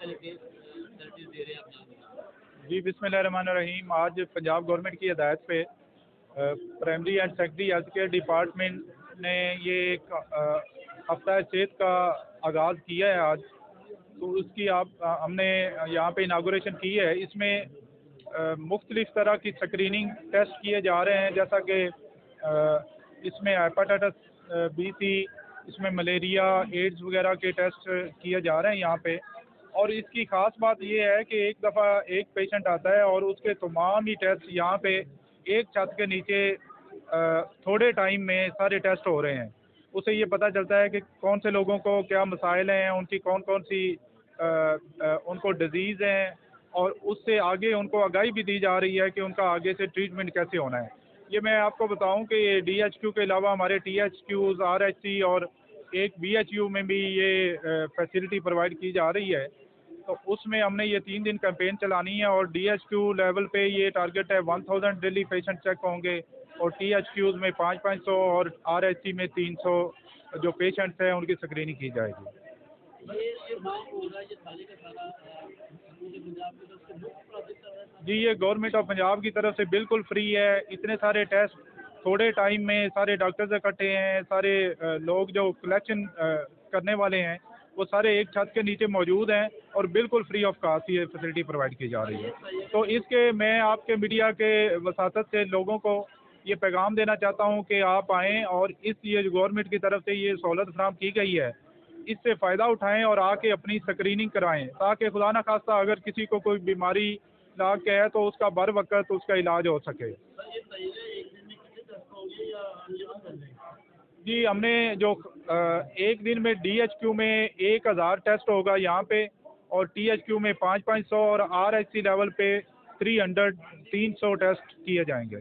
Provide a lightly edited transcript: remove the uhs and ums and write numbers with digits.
Service दे रहे हैं आप? जी बिस्मिल्लाहिर्रहमानिर्रहीम। आज पंजाब गवर्नमेंट की हिदायत पे primary and secondary health care department ने ये एक हफ्ता सेहत का आगाज़ किया है आज। तो उसकी हमने यहाँ पे इनागोरेशन की है। इसमें मुख्तलिफ तरह की स्क्रीनिंग टेस्ट किए जा रहे हैं, जैसा कि इसमें हेपेटाइटिस बी सी, इसमें मलेरिया, एड्स वगैरह के टेस्ट किए जा रहे हैं यहाँ पे। और इसकी ख़ास बात ये है कि एक दफ़ा एक पेशेंट आता है और उसके तमाम ही टेस्ट यहाँ पे एक छत के नीचे थोड़े टाइम में सारे टेस्ट हो रहे हैं। उससे ये पता चलता है कि कौन से लोगों को क्या मसाइल हैं, उनकी कौन कौन सी उनको डिज़ीज़ हैं, और उससे आगे उनको आगाही भी दी जा रही है कि उनका आगे से ट्रीटमेंट कैसे होना है। ये मैं आपको बताऊं कि DHQ के अलावा हमारे THQs, RHC और एक BHU में भी ये फैसिलिटी प्रोवाइड की जा रही है। तो उसमें हमने ये 3 दिन कैंपेन चलानी है और DHQ लेवल पे ये टारगेट है 1000 डेली पेशेंट चेक होंगे, और THQs में 500 और RHC में 300 जो पेशेंट्स हैं उनकी स्क्रीनिंग की जाएगी। जी ये गवर्नमेंट ऑफ पंजाब की तरफ से बिल्कुल फ्री है। इतने सारे टेस्ट थोड़े टाइम में, सारे डॉक्टर्स इकट्ठे हैं, सारे लोग जो कलेक्शन करने वाले हैं वो सारे एक छत के नीचे मौजूद हैं और बिल्कुल फ्री ऑफ कॉस्ट ये फैसिलिटी प्रोवाइड की जा रही है। तो इसके मैं आपके मीडिया के वसातत से लोगों को ये पैगाम देना चाहता हूँ कि आप आएँ और इस ये गवर्नमेंट की तरफ से ये सहूलत फराहम की गई है, इससे फ़ायदा उठाएं और आके अपनी स्क्रीनिंग कराएं, ताकि खुदा न खास्ता अगर किसी को कोई बीमारी लाग के है तो उसका बर वक्त उसका इलाज हो सके। जी हमने जो एक दिन में DHQ में 1000 टेस्ट होगा यहाँ पे, और THQ में 500 और RHC लेवल पे 300 टेस्ट किए जाएंगे।